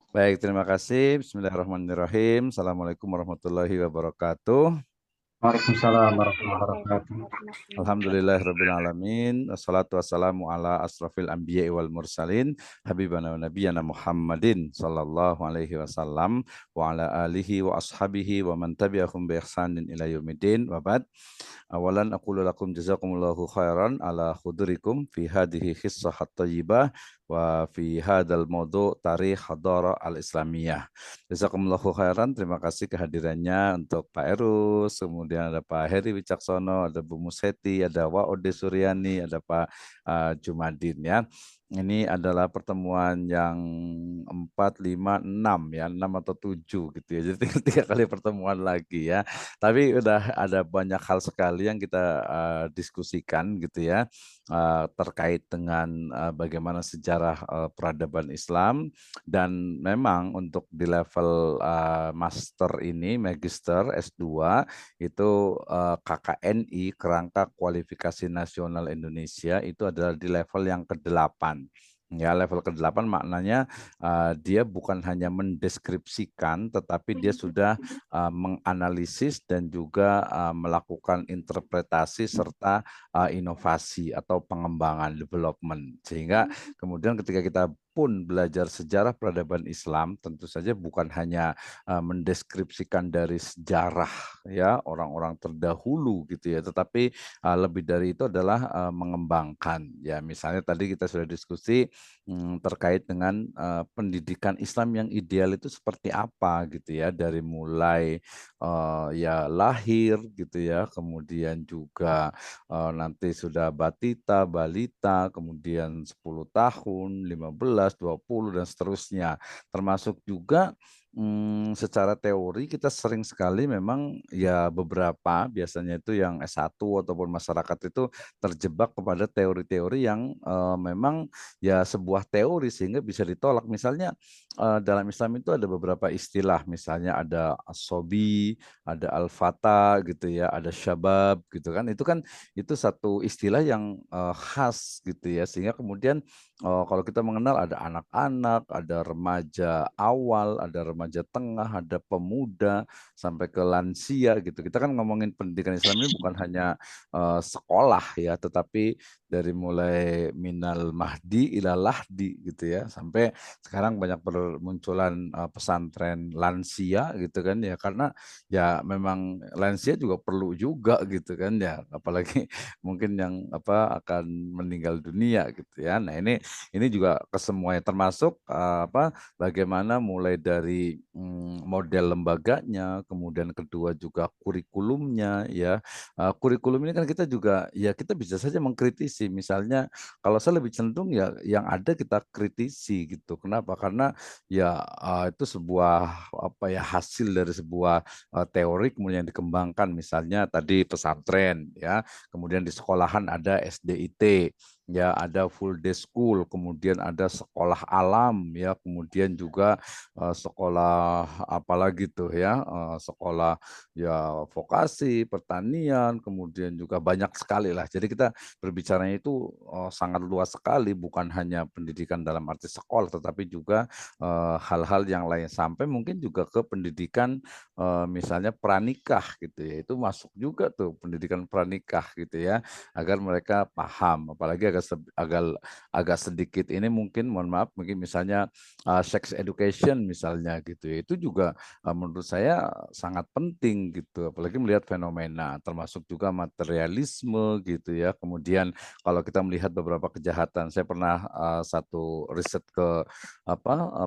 Baik, terima kasih. Bismillahirrahmanirrahim. Assalamualaikum warahmatullahi wabarakatuh. Waalaikumsalam warahmatullahi wabarakatuh. Alhamdulillahirabbil alamin. Wassalatu wassalamu ala asrofil anbiya'i wal mursalin habibana wa nabiyyana Muhammadin sallallahu alaihi wasallam wa ala alihi wa ashabihi wa man tabi'ahum bi ihsanin ila yaumiddin. Wa ba'd. Awalan aqulu lakum jazakumullahu khairan ala khudurikum fi hadhihi khissah at-thayyibah wa fi hadzal mawdu' tarikh hadara al-islamiyah. Jazakumullahu khairan, terima kasih kehadirannya untuk Pak Erus, kemudian ada Pak Heri Wicaksono, ada Bu Museti, ada Waode Suryani, ada Pak Jumadin ya. Ini adalah pertemuan yang 4, 5, 6 ya, 6 atau 7 gitu ya. Jadi tinggal 3 kali pertemuan lagi ya. Tapi udah ada banyak hal sekali yang kita diskusikan gitu ya, terkait dengan bagaimana sejarah peradaban Islam. Dan memang untuk di level master ini, magister S2 itu KKNI, Kerangka Kualifikasi Nasional Indonesia, itu adalah di level yang ke-8. Ya, level ke-8 maknanya dia bukan hanya mendeskripsikan, tetapi dia sudah menganalisis dan juga melakukan interpretasi serta inovasi atau pengembangan development. Sehingga kemudian ketika kita pun belajar sejarah peradaban Islam, tentu saja bukan hanya mendeskripsikan dari sejarah ya orang-orang terdahulu gitu ya, tetapi lebih dari itu adalah mengembangkan. Ya, misalnya tadi kita sudah diskusi terkait dengan pendidikan Islam yang ideal itu seperti apa gitu ya, dari mulai ya lahir gitu ya, kemudian juga nanti sudah batita, balita, kemudian 10 tahun, 15, 20 dan seterusnya. Termasuk juga secara teori kita sering sekali memang ya beberapa biasanya itu yang S1 ataupun masyarakat itu terjebak kepada teori-teori yang memang ya sebuah teori sehingga bisa ditolak. Misalnya dalam Islam itu ada beberapa istilah, misalnya ada as-sobi, ada al-fata gitu ya, ada syabab gitu kan. Itu satu istilah yang khas gitu ya. Sehingga kemudian kalau kita mengenal ada anak-anak, ada remaja awal, ada remaja tengah, ada pemuda sampai ke lansia gitu. Kita kan ngomongin pendidikan Islam ini bukan hanya sekolah ya, tetapi dari mulai minal mahdi ila lahdi gitu ya, sampai sekarang banyak bermunculan pesantren lansia gitu kan ya, karena ya memang lansia juga perlu juga gitu kan ya, apalagi mungkin yang akan meninggal dunia gitu ya. Nah, ini juga kesemuanya termasuk bagaimana mulai dari model lembaganya, kemudian kedua juga kurikulumnya ya. Kurikulum ini kan kita juga ya kita bisa saja mengkritisi, misalnya kalau saya lebih cenderung ya yang ada kita kritisi gitu. Kenapa? Karena ya itu sebuah hasil dari sebuah teori kemudian dikembangkan, misalnya tadi pesantren ya, kemudian di sekolahan ada SDIT ya, ada full day school, kemudian ada sekolah alam ya, kemudian juga sekolah apalagi tuh ya, sekolah ya vokasi, pertanian, kemudian juga banyak sekali lah. Jadi kita berbicaranya itu sangat luas sekali, bukan hanya pendidikan dalam arti sekolah, tetapi juga hal-hal yang lain, sampai mungkin juga ke pendidikan misalnya pranikah gitu ya, itu masuk juga tuh pendidikan pranikah gitu ya, agar mereka paham. Apalagi agak sedikit ini mungkin mohon maaf, mungkin misalnya sex education misalnya gitu ya, itu juga menurut saya sangat penting gitu, apalagi melihat fenomena, termasuk juga materialisme gitu ya. Kemudian kalau kita melihat beberapa kejahatan, saya pernah satu riset ke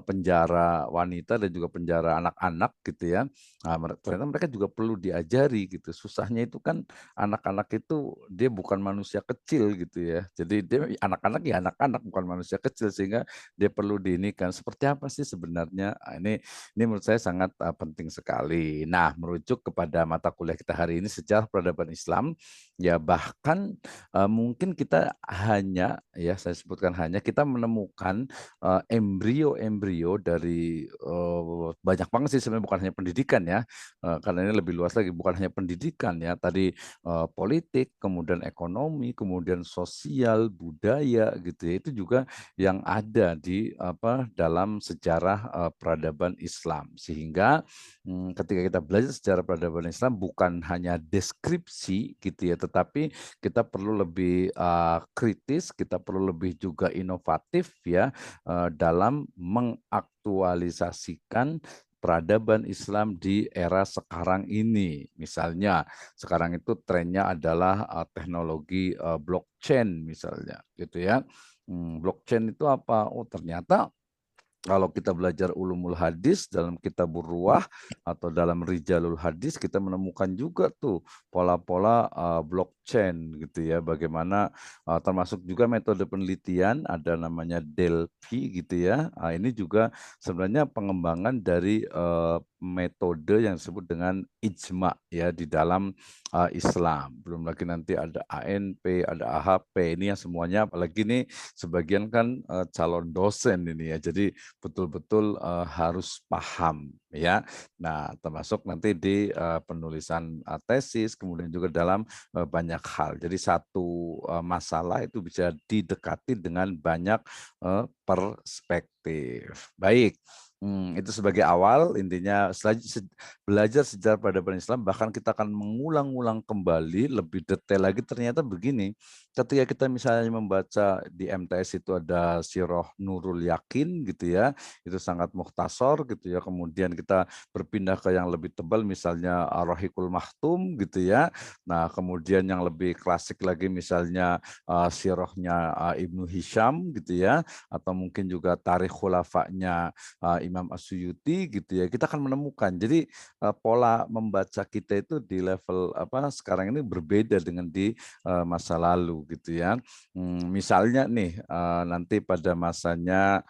penjara wanita dan juga penjara anak-anak gitu ya. Nah, ternyata mereka juga perlu diajari gitu. Susahnya itu kan anak-anak itu dia bukan manusia kecil gitu ya. Jadi dia anak-anak ya anak-anak, bukan manusia kecil, sehingga dia perlu diinikan. Seperti apa sih sebenarnya? Ini menurut saya sangat penting sekali. Nah, merujuk kepada mata kuliah kita hari ini, sejarah peradaban Islam, Ya bahkan mungkin kita hanya ya saya sebutkan hanya kita menemukan embrio-embrio dari banyak banget sih sebenarnya bukan hanya pendidikan ya karena ini lebih luas lagi bukan hanya pendidikan ya tadi politik kemudian ekonomi kemudian sosial budaya gitu ya itu juga yang ada di dalam sejarah peradaban Islam sehingga ketika kita belajar sejarah peradaban Islam bukan hanya deskripsi gitu ya, tetapi kita perlu lebih kritis, kita perlu lebih juga inovatif ya dalam mengaktualisasikan peradaban Islam di era sekarang ini. Misalnya sekarang itu trennya adalah teknologi blockchain misalnya gitu ya. Blockchain itu apa? Oh ternyata kalau kita belajar ulumul hadis dalam kitabur ruwah atau dalam rijalul hadis kita menemukan juga tuh pola-pola blockchain gitu ya bagaimana termasuk juga metode penelitian ada namanya Delphi gitu ya. Ini juga sebenarnya pengembangan dari metode yang disebut dengan ijma ya di dalam Islam. Belum lagi nanti ada ANP, ada AHP ini yang semuanya apalagi nih sebagian kan calon dosen ini ya. Jadi betul-betul harus paham ya. Nah, termasuk nanti di penulisan tesis kemudian juga dalam banyak hal. Jadi satu masalah itu bisa didekati dengan banyak perspektif. Baik. Itu sebagai awal intinya belajar sejarah peradaban Islam bahkan kita akan mengulang-ulang kembali lebih detail lagi ternyata begini ketika kita misalnya membaca di MTS itu ada Sirah Nurul Yakin gitu ya itu sangat mukhtasar gitu ya kemudian kita berpindah ke yang lebih tebal misalnya Ar-Rahiqul Mahtum gitu ya nah kemudian yang lebih klasik lagi misalnya Sirahnya Ibnu Hisham gitu ya atau mungkin juga tarikh khulafanya Imam As-Suyuti gitu ya kita akan menemukan jadi pola membaca kita itu di level sekarang ini berbeda dengan di masa lalu gitu ya misalnya nih nanti pada masanya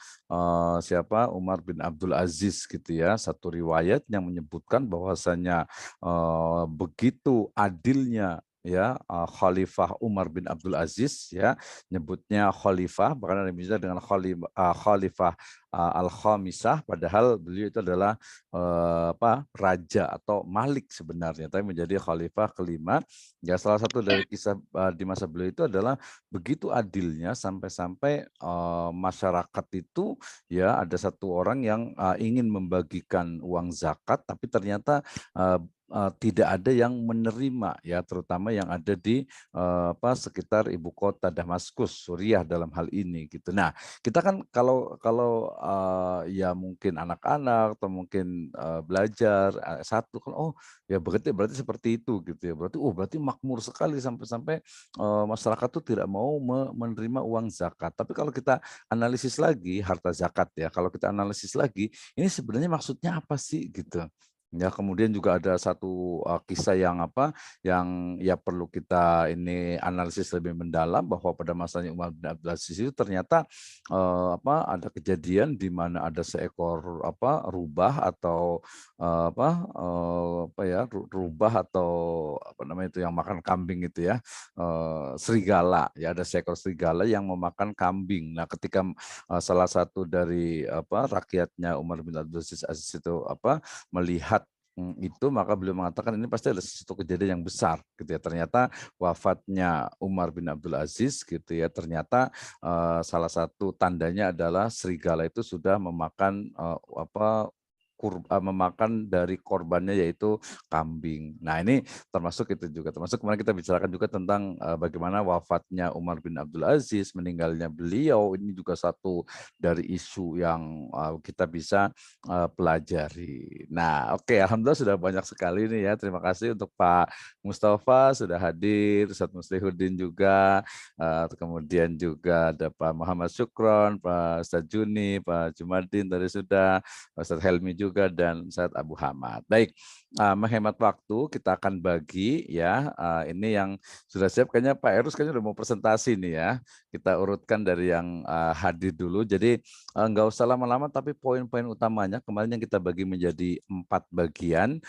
siapa Umar bin Abdul Aziz gitu ya satu riwayat yang menyebutkan bahwasanya begitu adilnya ya Khalifah Umar bin Abdul Aziz ya nyebutnya khalifah bahkan ada misalnya dengan Khalifah Al-Khamisah padahal beliau itu adalah raja atau malik sebenarnya tapi menjadi khalifah kelima ya salah satu dari kisah di masa beliau itu adalah begitu adilnya sampai-sampai masyarakat itu ya ada satu orang yang ingin membagikan uang zakat tapi ternyata tidak ada yang menerima ya terutama yang ada di sekitar ibu kota Damaskus Suriah dalam hal ini gitu. Nah, kita kan kalau ya mungkin anak-anak atau mungkin belajar satu kan oh ya berarti seperti itu gitu ya. Berarti makmur sekali sampai-sampai masyarakat tuh tidak mau menerima uang zakat. Tapi kalau kita analisis lagi harta zakat ya, kalau kita analisis lagi ini sebenarnya maksudnya apa sih gitu. Ya kemudian juga ada satu kisah yang ya perlu kita ini analisis lebih mendalam bahwa pada masanya Umar bin Abdul Aziz itu ternyata ada kejadian di mana ada seekor rubah atau rubah atau apa namanya itu yang makan kambing itu ya serigala ya ada seekor serigala yang memakan kambing. Nah ketika salah satu dari rakyatnya Umar bin Abdul Aziz itu melihat itu maka beliau mengatakan ini pasti ada sesuatu kejadian yang besar gitu ya ternyata wafatnya Umar bin Abdul Aziz gitu ya ternyata salah satu tandanya adalah serigala itu sudah memakan memakan dari korbannya yaitu kambing. Nah ini termasuk itu juga termasuk kemarin kita bicarakan juga tentang bagaimana wafatnya Umar bin Abdul Aziz meninggalnya beliau ini juga satu dari isu yang kita bisa pelajari. Nah oke alhamdulillah sudah banyak sekali nih ya terima kasih untuk Pak Mustafa sudah hadir Ustadz Muslihuddin juga kemudian juga ada Pak Muhammad Syukron Pak Ustadz Juni Pak Jumadin tadi sudah Ustadz Helmi juga juga dan Ustadz Abu Hamad. Baik, menghemat waktu kita akan bagi ya. Ini yang sudah siap kayaknya Pak Erus kayaknya udah mau presentasi nih ya. Kita urutkan dari yang hadir dulu. Jadi nggak usah lama-lama, tapi poin-poin utamanya kemarin yang kita bagi menjadi 4 bagian: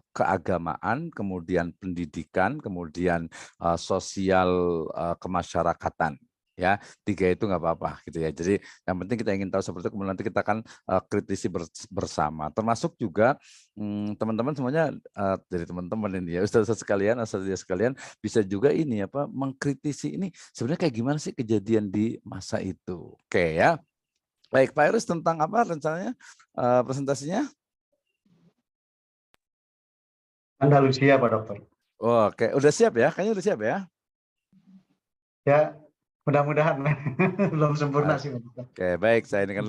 keagamaan, kemudian pendidikan, kemudian sosial kemasyarakatan. Ya, 3 itu nggak apa-apa gitu ya. Jadi yang penting kita ingin tahu seperti itu, kemudian nanti kita akan kritisi bersama. Termasuk juga teman-teman semuanya, dari teman-teman ini ya, ustaz sekalian, asatidz sekalian, bisa juga ini apa, mengkritisi ini sebenarnya kayak gimana sih kejadian di masa itu. Oke ya. Baik, Pak Iris, tentang apa rencananya presentasinya? Andalusia, Pak Dokter. Oke, udah siap ya? Kayaknya udah siap ya? Ya, mudah-mudahan belum sempurna sih, Pak Dokter. Oke, baik, saya ini kan